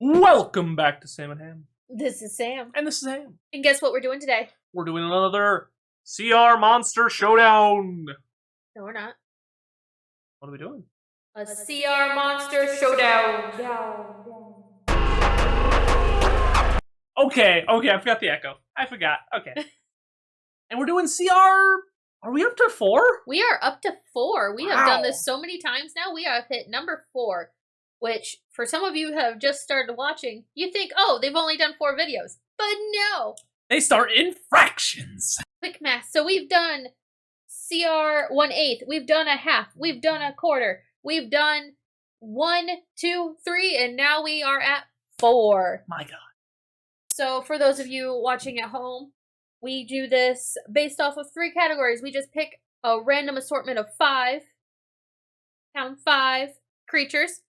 Welcome back to Sam and Ham. This is Sam. And this is Ham. And guess what we're doing today? We're doing another CR Monster Showdown. No, we're not. What are we doing? A CR Monster Showdown. Okay, I forgot the echo. I forgot. Okay. And we're doing CR... Are we up to 4? We are up to 4. We Wow. have done this so many times now. We have hit number 4, which for some of you who have just started watching, you think, oh, they've only done 4 videos. But no. They start in fractions. Quick math. So we've done CR 1/8. We've done a half. We've done a quarter. We've done 1, 2, 3, and now we are at 4. My God. So for those of you watching at home, we do this based off of 3 categories. We just pick a random assortment of 5, count 5 creatures,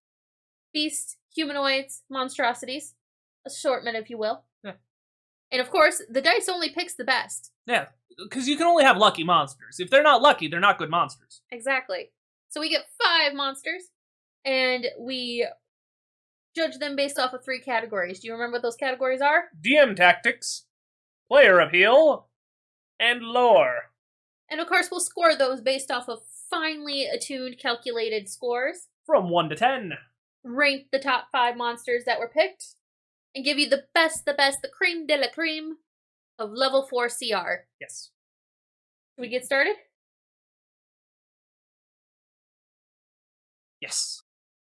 beasts, humanoids, monstrosities, assortment if you will. Yeah. And of course, the dice only picks the best. Yeah, because you can only have lucky monsters. If they're not lucky, they're not good monsters. Exactly. So we get 5 monsters, and we judge them based off of 3 categories. Do you remember what those categories are? DM tactics, player appeal, and lore. And of course, we'll score those based off of finely attuned, calculated scores. From 1 to 10. Rank the top 5 monsters that were picked, and give you the creme de la creme of level 4 CR. Yes. Can we get started? Yes.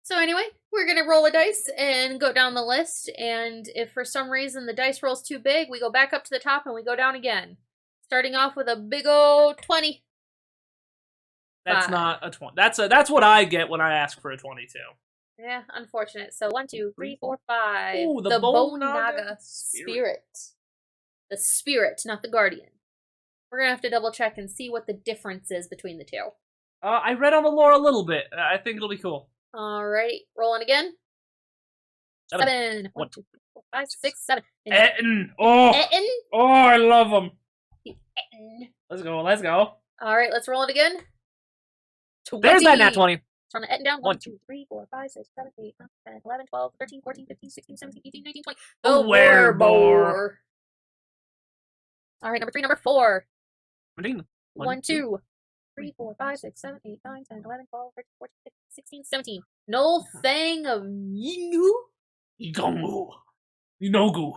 So anyway, we're going to roll a dice and go down the list, and if for some reason the dice roll's too big, we go back up to the top and we go down again. Starting off with a big old 20. That's 5. not a 20. That's what I get when I ask for a 22. Yeah, unfortunate. So 1, 2, 3, 4, 5. Ooh, the Bone Naga Naga spirit. The spirit, not the guardian. We're gonna have to double check and see what the difference is between the 2. I read on the lore a little bit. I think it'll be cool. Alrighty, rolling again. 7. 1, 2, 3, 4, 5, 6, 7. Ettin! Oh! Ettin? Oh, I love them! Ettin. Let's go. Alright, let's roll it again. 20. There's that nat 20. Turn the Ettin down. 1, 2, 3, 4, 5, 6, 7, 8, 9, 10, 11, 12, 13, 14, 15, 16, 17, 18, 19, 20. The Wereboar. Alright, number 3, number 4. 17. 1, 2, 3, 4, 5, 6, 7, 8, 9, 10, 11, 12, 13, 14, 15, 16, 17. No Fang of Yinogu? Yinogu.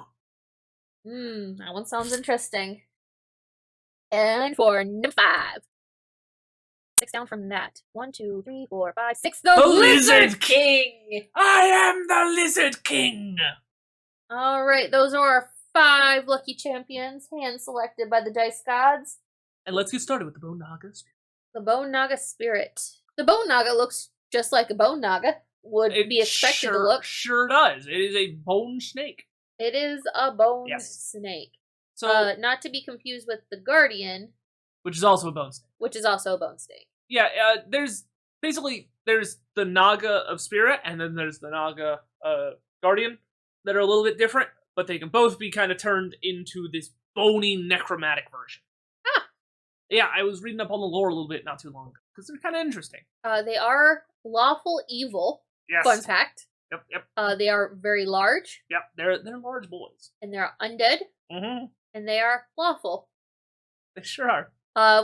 That one sounds interesting. And for number 5. 6 down from that. 1, 2, 3, 4, 5, 6. The Lizard King! I am the Lizard King! Alright, those are our 5 lucky champions, hand selected by the dice gods. And let's get started with the Bone Naga. The Bone Naga spirit. The Bone Naga looks just like a Bone Naga would be expected to look. Sure does. It is a bone snake. It is a bone snake. So, Not to be confused with the Guardian, which is also a bone snake. which is also a bone snake. Yeah, there's the Naga of Spirit, and then there's the Naga Guardian that are a little bit different, but they can both be kind of turned into this bony necromantic version. Ah! Yeah, I was reading up on the lore a little bit not too long ago, because they're kind of interesting. They are lawful evil. Yes. Fun fact. Yep. They are very large. Yep, they're large boys. And they're undead. Mm-hmm. And they are lawful. They sure are.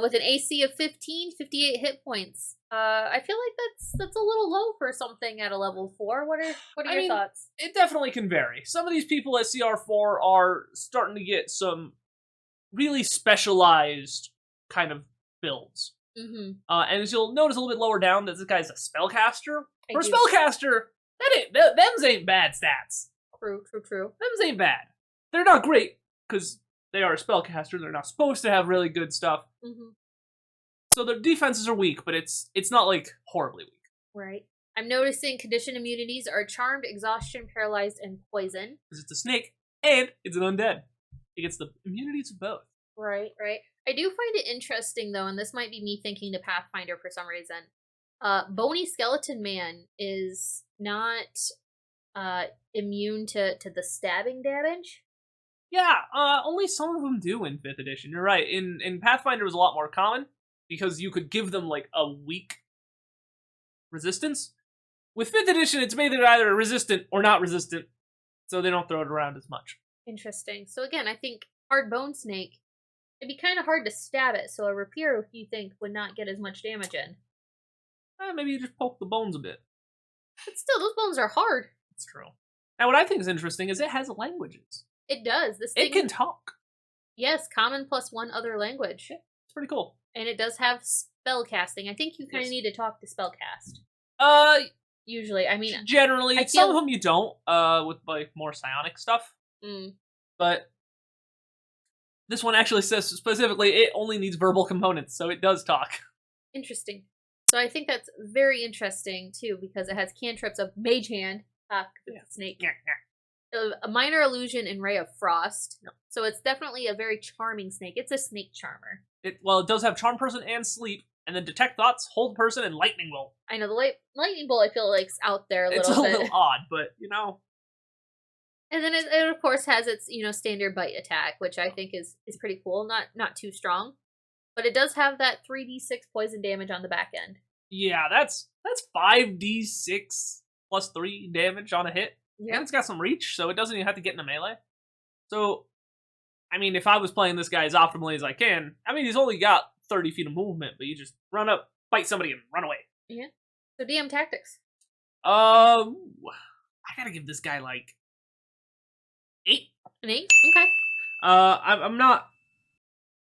With an AC of 15, 58 hit points. I feel like that's a little low for something at a level 4. What are your thoughts? It definitely can vary. Some of these people at CR4 are starting to get some really specialized kind of builds. Mm-hmm. And as you'll notice a little bit lower down, that this guy's a spellcaster. For a spellcaster, them's ain't bad stats. True. Them's ain't bad. They're not great, because they are a spellcaster. They're not supposed to have really good stuff. Mm-hmm. So their defenses are weak, but it's not, like, horribly weak. Right. I'm noticing condition immunities are charmed, exhaustion, paralyzed, and poison. Because it's a snake, and it's an undead. It gets the immunity to both. Right. I do find it interesting, though, and this might be me thinking to Pathfinder for some reason. Bony Skeleton Man is not immune to the stabbing damage. Yeah, only some of them do in 5th edition. You're right. In Pathfinder, it was a lot more common, because you could give them, like, a weak resistance. With 5th edition, it's made it either resistant or not resistant. so they don't throw it around as much. Interesting. So again, I think hard bone snake, it'd be kind of hard to stab it, so a rapier, you think, would not get as much damage in. Maybe you just poke the bones a bit. But still, those bones are hard. That's true. Now, what I think is interesting is it has languages. It does. This thing, It can talk. Yes, common plus one other language. It's pretty cool. And it does have spell casting. I think you kind of need to talk to spellcast. Usually, I mean, generally, some of them you don't. With like more psionic stuff. But this one actually says specifically it only needs verbal components, so it does talk. Interesting. So I think that's very interesting too, because it has cantrips of Mage Hand, snake, a minor illusion, and Ray of Frost. No. So it's definitely a very charming snake. It's a snake charmer. It does have Charm Person and Sleep, and then Detect Thoughts, Hold Person, and Lightning Bolt. I know the lightning bolt. I feel like is out there a little bit. It's a little odd, but And then it of course has its standard bite attack, which I think is pretty cool. Not too strong, but it does have that 3d6 poison damage on the back end. Yeah, that's 5d6 plus 3 damage on a hit. Yeah. And it's got some reach, so it doesn't even have to get in a melee. So, I mean, if I was playing this guy as optimally as I can, I mean, he's only got 30 feet of movement, but you just run up, bite somebody, and run away. Yeah. So DM tactics. I gotta give this guy like 8. An 8? Okay. I'm not.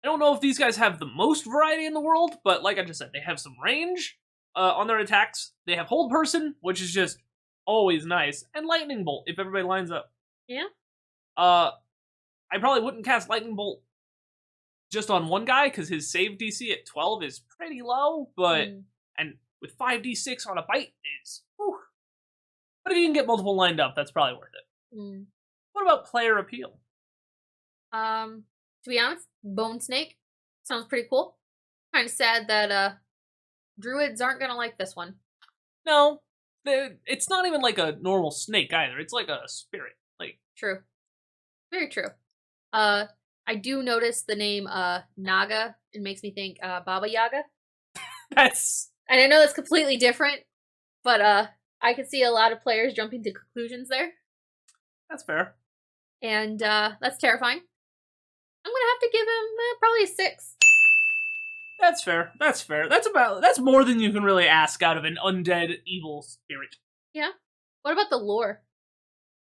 I don't know if these guys have the most variety in the world, but like I just said, they have some range on their attacks. They have Hold Person, which is just always nice, and Lightning Bolt if everybody lines up. Yeah. I probably wouldn't cast Lightning Bolt just on one guy because his save DC at 12 is pretty low, but and with 5d6 on a bite is. Whew. But if you can get multiple lined up, that's probably worth it. What about player appeal? To be honest, Bone Snake sounds pretty cool. Kind of sad that druids aren't gonna like this one. No, it's not even like a normal snake either. It's like a spirit. Like true, very true. I do notice the name Naga. It makes me think Baba Yaga. And I know that's completely different, but I can see a lot of players jumping to conclusions there. That's fair. And that's terrifying. I'm gonna have to give him probably a 6. That's fair. That's fair. That's more than you can really ask out of an undead evil spirit. Yeah. What about the lore?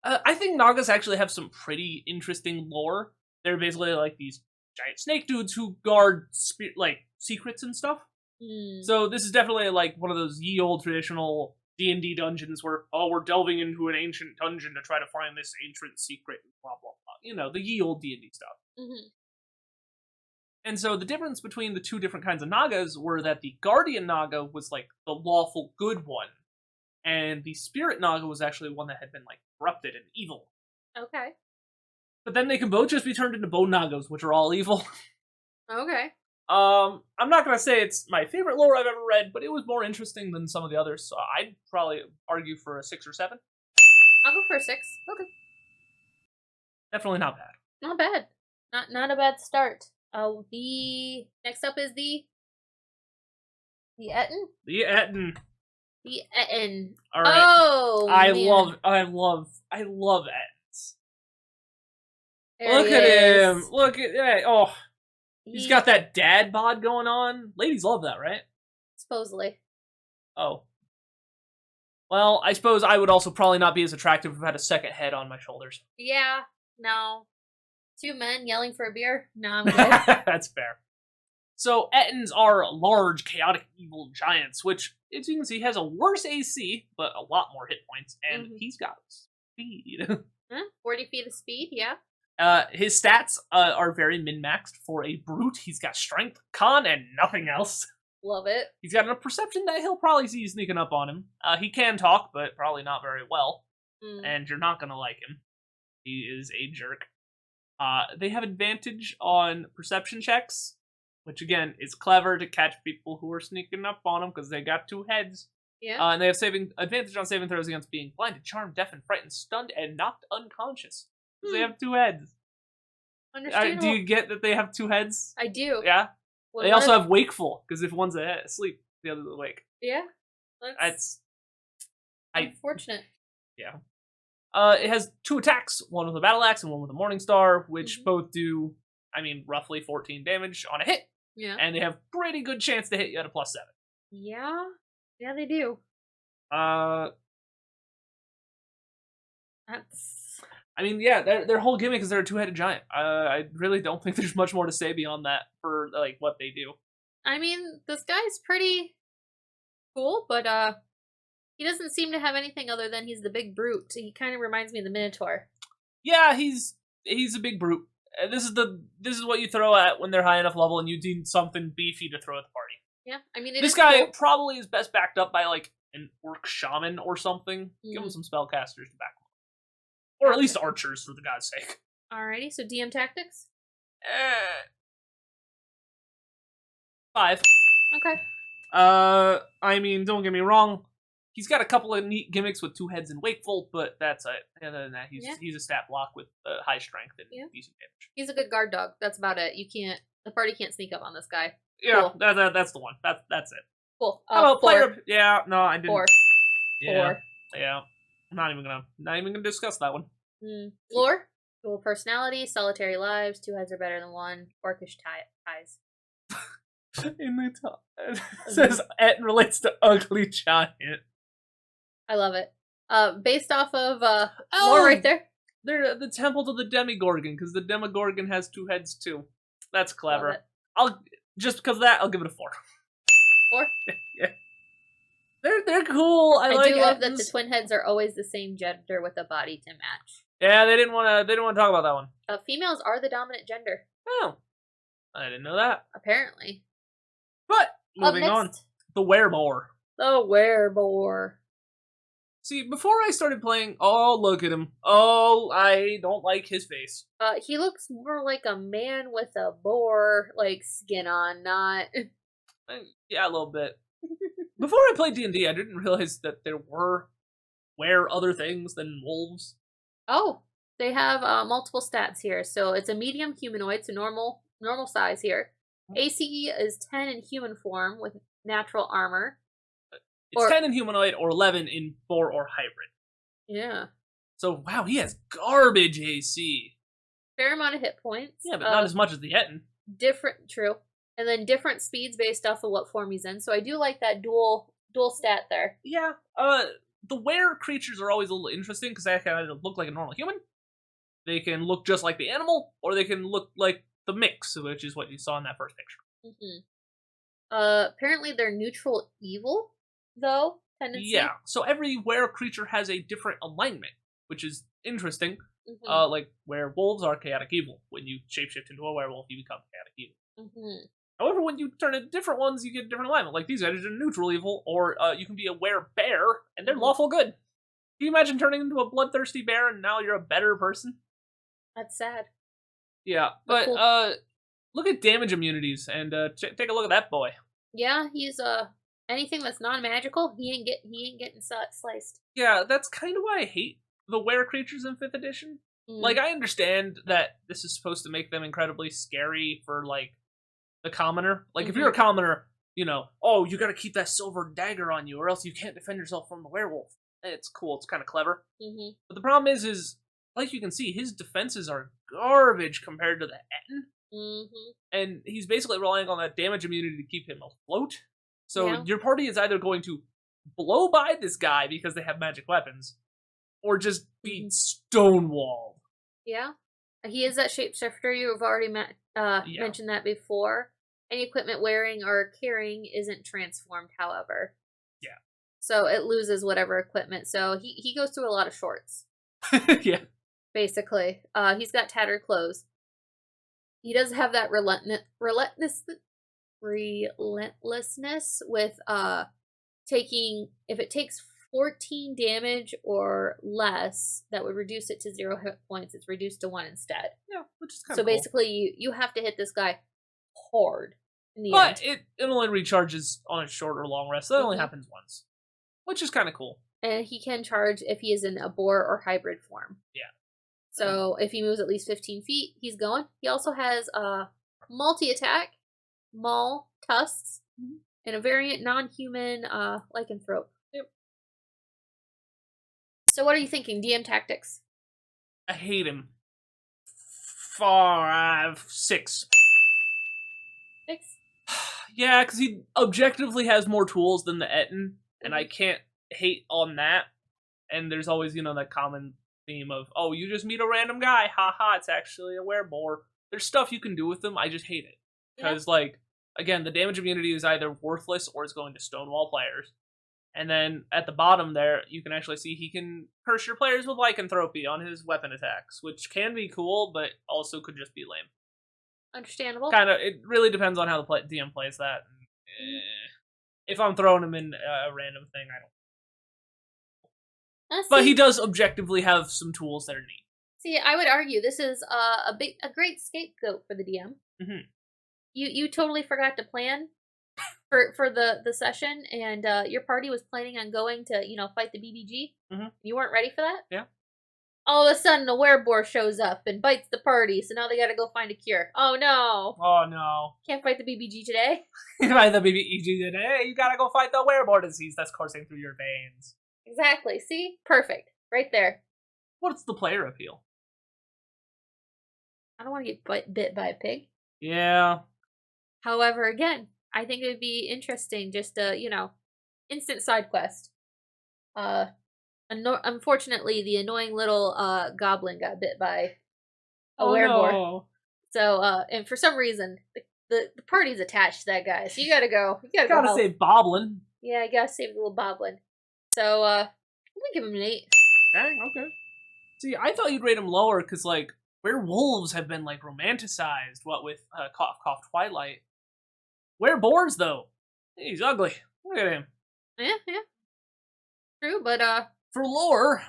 I think Nagas actually have some pretty interesting lore. They're basically like these giant snake dudes who guard secrets and stuff. So this is definitely like one of those ye old traditional D&D dungeons where we're delving into an ancient dungeon to try to find this ancient secret. Blah blah blah. The ye old D&D stuff. And so the difference between the two different kinds of Nagas were that the Guardian Naga was like the lawful good one, and the Spirit Naga was actually one that had been like corrupted and evil. Okay. But then they can both just be turned into Bone Nagas, which are all evil. Okay. I'm not gonna say it's my favorite lore I've ever read, but it was more interesting than some of the others, so I'd probably argue for a 6 or 7. I'll go for a 6. Okay. Definitely not bad. Not bad. Not a bad start. The next up is the Ettin? The Ettin. The Ettin. All right. Oh, I man. love Ettins. There Look he at is. him. Look at that. Oh, he's got that dad bod going on. Ladies love that, right? Supposedly. Oh. Well, I suppose I would also probably not be as attractive if I had a second head on my shoulders. Yeah. No. 2 men yelling for a beer? No, I'm good. That's fair. So, Ettins are large, chaotic, evil giants, which, as you can see, has a worse AC, but a lot more hit points, and he's got speed. 40 feet of speed, yeah. His stats are very min-maxed. For a brute, he's got strength, con, and nothing else. Love it. He's got enough perception that he'll probably see you sneaking up on him. He can talk, but probably not very well. And you're not gonna like him. He is a jerk. They have advantage on perception checks, which again is clever to catch people who are sneaking up on them because they got 2 heads. Yeah. And they have advantage on saving throws against being blinded, charmed, deafened, frightened, stunned, and knocked unconscious. Because they have 2 heads. Understandable. Do you get that they have 2 heads? I do. Yeah. They also have wakeful because if one's asleep, the other's awake. Yeah. That's unfortunate. Yeah. It has 2 attacks, one with a battle axe and one with a morning star, which both do, roughly 14 damage on a hit. Yeah. And they have pretty good chance to hit you at a +7. Yeah. Yeah, they do. That's... their whole gimmick is they're a 2-headed giant. I really don't think there's much more to say beyond that for, like, what they do. This guy's pretty cool, but, he doesn't seem to have anything other than he's the big brute. He kind of reminds me of the Minotaur. Yeah, he's a big brute. This is what you throw at when they're high enough level and you need something beefy to throw at the party. Yeah, this guy probably is best backed up by, like, an orc shaman or something. Give him some spellcasters to back him up. Or at least archers, for the god's sake. Alrighty, so DM tactics? 5. Okay. Don't get me wrong. He's got a couple of neat gimmicks with 2 heads and wakeful, but that's it. Other than that, he's a stat block with high strength and decent damage. He's a good guard dog. That's about it. The party can't sneak up on this guy. Yeah, cool. That's the one. That's it. Cool. How about 4. player? Yeah, no, I didn't. 4. Yeah, 4. yeah. I'm not even gonna discuss that one. Lore, dual personality, solitary lives, 2 heads are better than 1, orcish ties. In the top, it says Ettin relates to ugly giant. I love it. Based off of lore right there. They're the temple to the Demigorgon, because the Demigorgon has 2 heads too. That's clever. Just because of that, I'll give it a 4. 4? Yeah. They're cool. I like do love that the twin heads are always the same gender with a body to match. Yeah, they didn't want to talk about that one. Females are the dominant gender. Oh, I didn't know that. Apparently. But moving on, the Wereboar. The Wereboar. See, before I started playing, oh, look at him. Oh, I don't like his face. He looks more like a man with a boar, like, skin on, not... Yeah, a little bit. Before I played D&D, I didn't realize that there were other things than wolves. Oh, they have multiple stats here. So it's a medium humanoid, so normal size here. ACE is 10 in human form with natural armor. It's 10 in humanoid or 11 in boar or hybrid. Yeah. So, wow, he has garbage AC. Fair amount of hit points. Yeah, but not as much as the Ettin. True. And then different speeds based off of what form he's in. So I do like that dual stat there. Yeah. The were creatures are always a little interesting because they kind of look like a normal human. They can look just like the animal, or they can look like the mix, which is what you saw in that first picture. Apparently they're neutral evil, though. Tendency. Yeah. So every were creature has a different alignment, which is interesting. Like werewolves are chaotic evil. When you shapeshift into a werewolf, you become chaotic evil. However, when you turn into different ones, you get a different alignment. Like these guys are neutral evil, or you can be a werebear, and they're lawful good. Can you imagine turning into a bloodthirsty bear and now you're a better person? That's sad. Yeah, but cool. Look at damage immunities, and take a look at that boy. Yeah, he's anything that's non-magical, he ain't getting sliced. Yeah, that's kind of why I hate the were creatures in 5th edition. Like, I understand that this is supposed to make them incredibly scary for, like, the commoner. Like, if you're a commoner, you know, oh, you gotta keep that silver dagger on you, or else you can't defend yourself from the werewolf. It's cool, it's kind of clever. But the problem is, like you can see, his defenses are garbage compared to the Ettin. And he's basically relying on that damage immunity to keep him afloat. So your party is either going to blow by this guy because they have magic weapons, or just be stonewalled. Yeah. He is that shapeshifter. You've already mentioned that before. Any equipment wearing or carrying isn't transformed, however. Yeah. So it loses whatever equipment. So he goes through a lot of shorts. Yeah. Basically. He's got tattered clothes. He does have that relentlessness with taking, if it takes 14 damage or less, that would reduce it to 0 hit points. It's reduced to 1 instead. Yeah, which is kind of cool. So basically, you have to hit this guy hard in the end. But it only recharges on a short or long rest. So that only happens once, which is kind of cool. And he can charge if he is in a boar or hybrid form. Yeah. So if he moves at least 15 feet, he's going. He also has a multi-attack, maul, tusks, and a variant non-human lycanthrope. So what are you thinking? DM tactics. I hate him. 5, 6. 6? Yeah, because he objectively has more tools than the Ettin, and I can't hate on that. And there's always, that common theme of, oh, you just meet a random guy, haha, it's actually a Wereboar. There's stuff you can do with them, I just hate it. Because, again, the damage immunity is either worthless or it's going to stonewall players. And then at the bottom there, you can actually see he can curse your players with lycanthropy on his weapon attacks, which can be cool, but also could just be lame. Understandable. It really depends on how the DM plays that. If I'm throwing him in a random thing, I don't. But he does objectively have some tools that are neat. See, I would argue this is a great scapegoat for the DM. Mm-hmm. You totally forgot to plan for the session, and your party was planning on going to fight the BBG. Mm-hmm. You weren't ready for that. Yeah. All of a sudden, a Wereboar shows up and bites the party, so now they gotta go find a cure. Oh no! Oh no! Can't fight the BBG today. Fight the BBG today. You gotta go fight the Wereboar disease that's coursing through your veins. Exactly. See, perfect, right there. What's the player appeal? I don't want to get bit by a pig. Yeah. However, again, I think it would be interesting just a, instant side quest. Unfortunately, the annoying little goblin got bit by a Wereboar. No. So, and for some reason, the party's attached to that guy. So you gotta go. You gotta go save Boblin. Yeah, you gotta save the little Boblin. So, I'm gonna give him an 8. Dang, okay. See, I thought you'd rate him lower because, werewolves have been, romanticized, what with Cough Cough Twilight. Wereboars, though. He's ugly. Look at him. Yeah. True, but, for lore...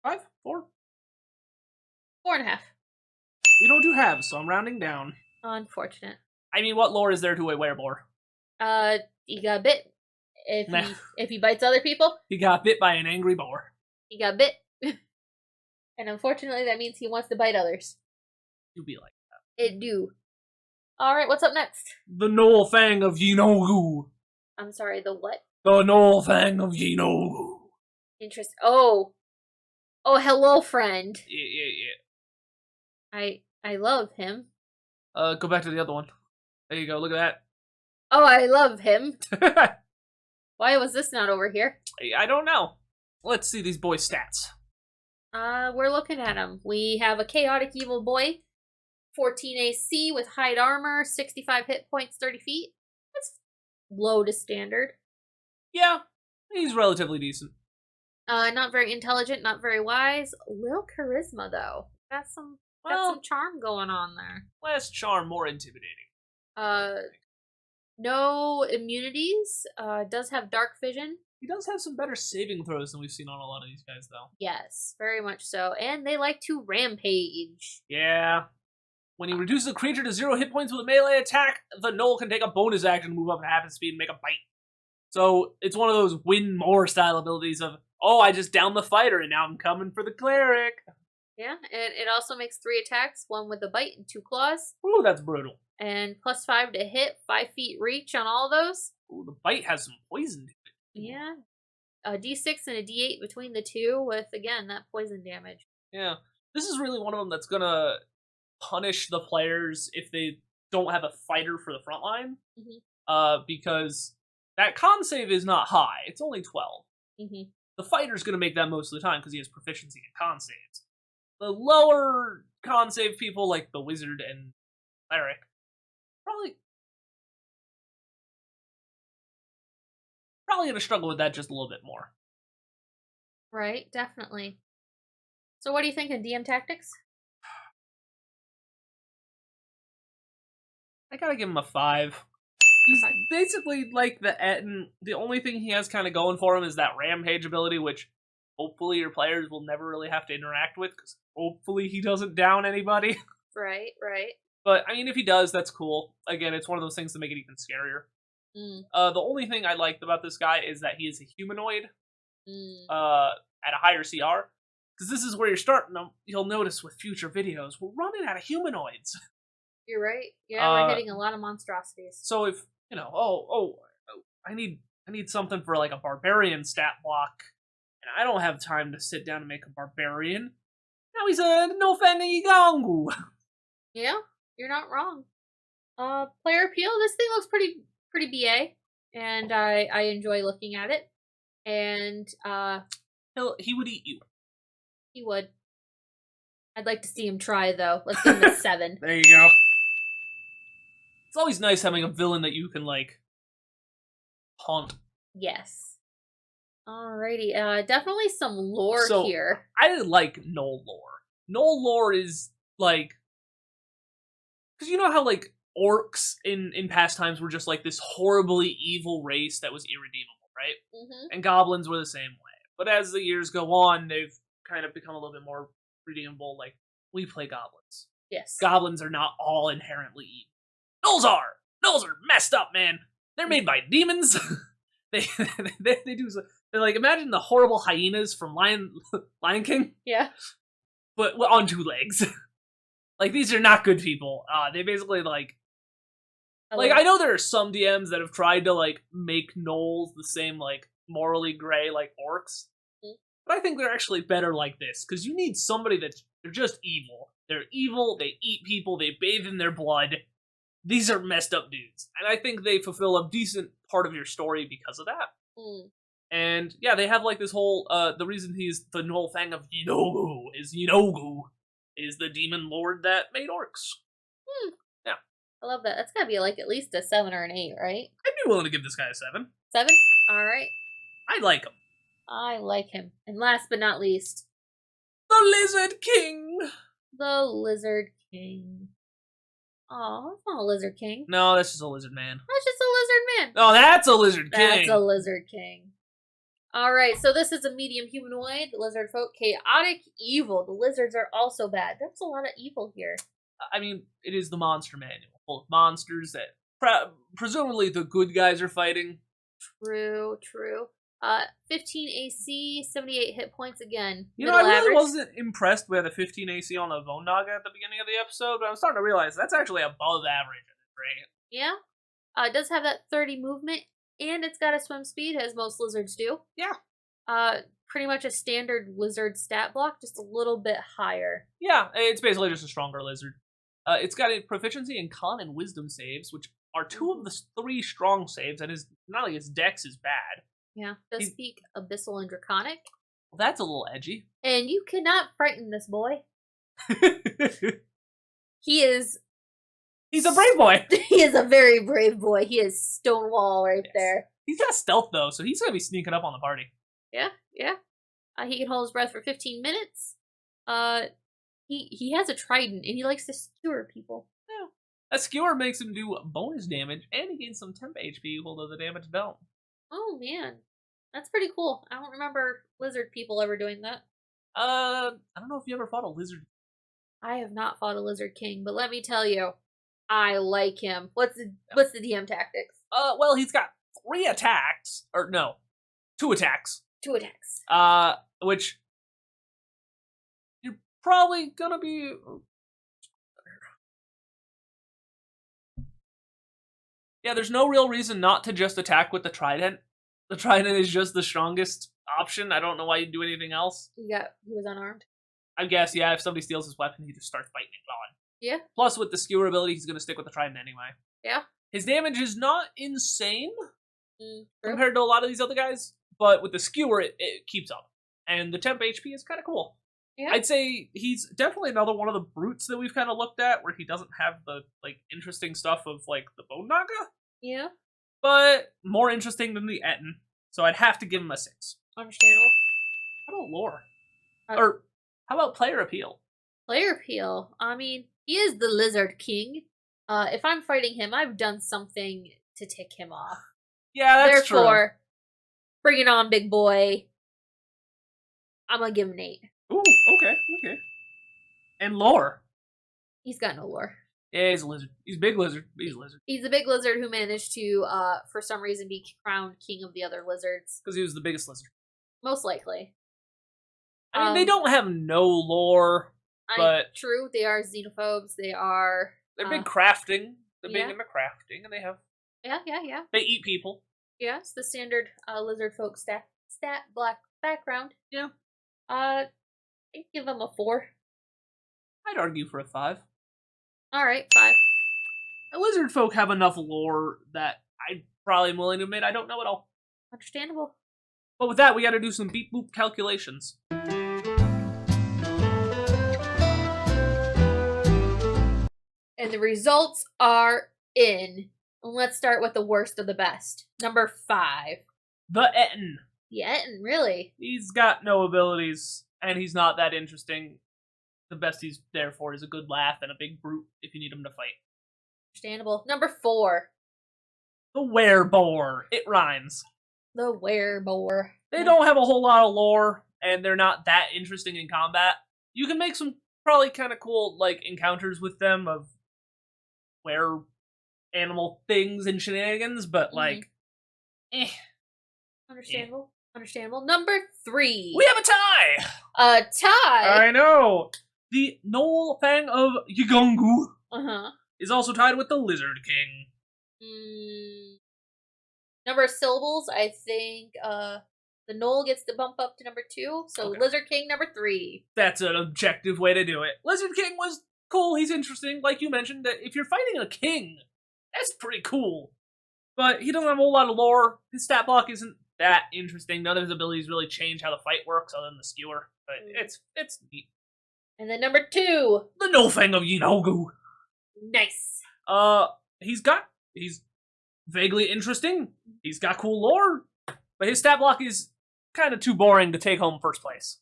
5? 4? 4.5. We don't do halves, so I'm rounding down. Unfortunate. I mean, what lore is there to a Wereboar? He got bit. If he bites other people. He got bit by an angry boar. He got bit. And unfortunately, that means he wants to bite others. You be like that. It do. Alright, what's up next? The Fang of Yinogu. I'm sorry, the what? The Fang of Yinogu. Interesting. Oh, hello, friend. Yeah. I love him. Go back to the other one. There you go, look at Oh, I love him. that. Why was this not over here? I don't know. Let's see these boys' stats. We're looking at him. We have a chaotic evil boy, 14 AC with hide armor, 65 hit points, 30 feet. That's low to standard. Yeah, he's relatively decent. Not very intelligent, not very wise. Little charisma though. Got some charm going on there. Less charm, more intimidating. No immunities. Does have dark vision. He does have some better saving throws than we've seen on a lot of these guys, though. Yes, very much so. And they like to rampage. Yeah. When he reduces a creature to 0 hit points with a melee attack, the Gnoll can take a bonus action to move up at half his speed and make a bite. So it's one of those win more style abilities of, oh, I just downed the fighter and now I'm coming for the Cleric. Yeah, and it also makes 3 attacks, 1 with a bite and 2 claws. Ooh, that's brutal. And +5 to hit, 5 feet reach on all those. Ooh, the bite has some poison to it. Yeah. A D6 and a D8 between the two with, again, that poison damage. Yeah. This is really one of them that's gonna punish the players if they don't have a fighter for the front line. Mm-hmm. Because that con save is not high. It's only 12. Mm-hmm. The fighter's gonna make that most of the time because he has proficiency in con saves. The lower con save people, like the wizard and cleric, probably gonna struggle with that just a little bit more. Right, definitely. So what do you think of DM tactics? I gotta give him a 5. He's basically like the Ettin. The only thing he has kind of going for him is that rampage ability, which hopefully your players will never really have to interact with, because hopefully he doesn't down anybody. Right. But, I mean, if he does, that's cool. Again, it's one of those things that make it even scarier. The only thing I liked about this guy is that he is a humanoid at a higher CR. Because this is where you're starting. You'll notice with future videos, we're running out of humanoids. You're right. Yeah, we're hitting a lot of monstrosities. So if, I need I need something for like a barbarian stat block, and I don't have time to sit down and make a barbarian. Now he's a no Fang of Yinogu. Yeah, you're not wrong. Player appeal. This thing looks pretty BA, and I enjoy looking at it. And He would eat you. he would. I'd like to see him try though. Let's give him a 7. There you go. It's always nice having a villain that you can like haunt. Yes. Alrighty. Definitely some lore So, here. I like Knoll lore. Knoll lore is like, because you know how like orcs in past times were just like this horribly evil race that was irredeemable, right? Mm-hmm. And goblins were the same way. But as the years go on, they've kind of become a little bit more redeemable. Like, we play goblins. Yes. Goblins are not all inherently evil. Gnolls are! Gnolls are messed up, man! They're made by demons! they do... They're like, imagine the horrible hyenas from Lion King, Yeah. but on 2 legs. Like, these are not good people. They basically, like... I know there are some DMs that have tried to, like, make gnolls the same, like, morally gray like orcs. Mm-hmm. But I think they're actually better like this, because you need somebody they're just evil. They're evil, they eat people, they bathe in their blood. These are messed up dudes. And I think they fulfill a decent part of your story because of that. Mm. And, yeah, they have, like, this whole, the reason he's the Knoll Fang of Yinogu is the demon lord that made orcs. Hmm. Yeah. I love that. That's gotta be like at least a 7 or an 8, right? I'd be willing to give this guy a 7. 7? Alright. I like him. I like him. And last but not least, The Lizard King! the Lizard King. Oh, that's not a Lizard King. No, that's just a lizard man. That's just a Lizard Man. Oh, that's a lizard king! That's a Lizard King. Alright, so this is a medium humanoid, lizard folk, chaotic evil. The lizards are also bad. There's a lot of evil here. I mean, it is the monster manual, full of monsters that presumably the good guys are fighting. True. 15 AC, 78 hit points again. You know, I really average. wasn't impressed with the 15 AC on the Bone Naga at the beginning of the episode, but I'm starting to realize that's actually above average at this rate. Yeah. It does have that 30 movement, and it's got a swim speed, as most lizards do. Yeah. Pretty much a standard lizard stat block, just a little bit higher. Yeah, it's basically just a stronger lizard. It's got a proficiency in con and wisdom saves, which are 2 of the 3 strong saves, and not like his dex is bad. Yeah, does speak Abyssal and Draconic. Well, that's a little edgy. And you cannot frighten this boy. He's a brave boy. He is a very brave boy. He is Stonewall right there. He's got stealth, though, so he's going to be sneaking up on the party. Yeah. He can hold his breath for 15 minutes. He has a trident, and he likes to skewer people. Yeah. A skewer makes him do bonus damage, and he gains some temp HP, although the damage don't. Oh, man. That's pretty cool. I don't remember lizard people ever doing that. I don't know if you ever fought a lizard. I have not fought a lizard king, but let me tell you, I like him. What's the DM tactics? Well, he's got 3 attacks. Or, no. 2 attacks. 2 attacks. Which... You're probably gonna be... Yeah, there's no real reason not to just attack with the trident. The trident is just the strongest option. I don't know why you'd do anything else. He was unarmed. I guess, yeah, if somebody steals his weapon, he just starts fighting it on. Yeah. Plus, with the skewer ability, he's going to stick with the trident anyway. Yeah. His damage is not insane True. compared to a lot of these other guys, but with the skewer, it keeps up. And the temp HP is kind of cool. Yeah. I'd say he's definitely another one of the brutes that we've kind of looked at, where he doesn't have the, like, interesting stuff of, like, the Bone Naga. Yeah. But more interesting than the Ettin, so I'd have to give him a 6. Understandable. How about lore? Or how about player appeal? Player appeal. I mean, he is the Lizard King. If I'm fighting him, I've done something to tick him off. Yeah, that's Therefore, bring it on, big boy. I'm gonna give him an 8. Ooh, okay. And lore. He's got no lore. Yeah, he's a lizard. He's a big lizard. He's a lizard. He's a big lizard who managed to, for some reason, be crowned king of the other lizards. Because he was the biggest lizard. Most likely. I mean, they don't have no lore, but... True, they are xenophobes. They're big crafting. They're big yeah. into crafting, and they have... Yeah. They eat people. Yes, the standard lizard folk stat black background. Yeah. I'd give him a 4. I'd argue for a 5. All right, 5. The lizard folk have enough lore that I probably am willing to admit I don't know it all. Understandable. But with that, we gotta do some beep boop calculations. And the results are in. And let's start with the worst of the best. Number 5. The Ettin. The Ettin, really? He's got no abilities, and he's not that interesting. The best he's there for is a good laugh and a big brute if you need him to fight. Understandable. Number 4. The Wereboar. It rhymes. The Wereboar. They don't have a whole lot of lore, and they're not that interesting in combat. You can make some probably kind of cool, like, encounters with them of were animal things and shenanigans, but, like, Understandable. Understandable. Number 3. We have a tie! A tie? I know! The Fang of Yinogu is also tied with the Lizard King. Number of syllables, I think the Knoll gets to bump up to number 2, so Okay. Lizard King number 3. That's an objective way to do it. Lizard King was cool, he's interesting, like you mentioned, that if you're fighting a king, that's pretty cool. But he doesn't have a whole lot of lore, his stat block isn't that interesting, none of his abilities really change how the fight works other than the skewer, but it's neat. And then number 2. The Fang of Yinogu. Nice. He's vaguely interesting, he's got cool lore, but his stat block is kind of too boring to take home first place.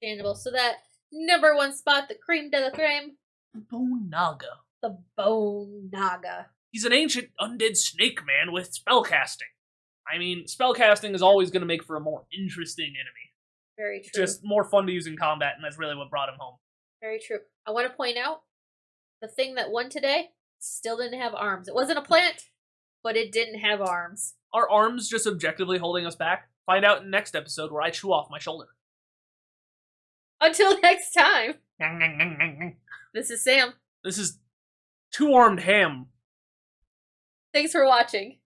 Understandable. So that number 1 spot, the cream de la creme. Bone Naga. The Bone Naga. He's an ancient undead snake man with spellcasting. I mean, spellcasting is always going to make for a more interesting enemy. Very true. Just more fun to use in combat, and that's really what brought him home. Very true. I want to point out, the thing that won today still didn't have arms. It wasn't a plant, but it didn't have arms. Are arms just objectively holding us back? Find out in the next episode where I chew off my shoulder. Until next time, this is Sam. This is two-armed ham. Thanks for watching.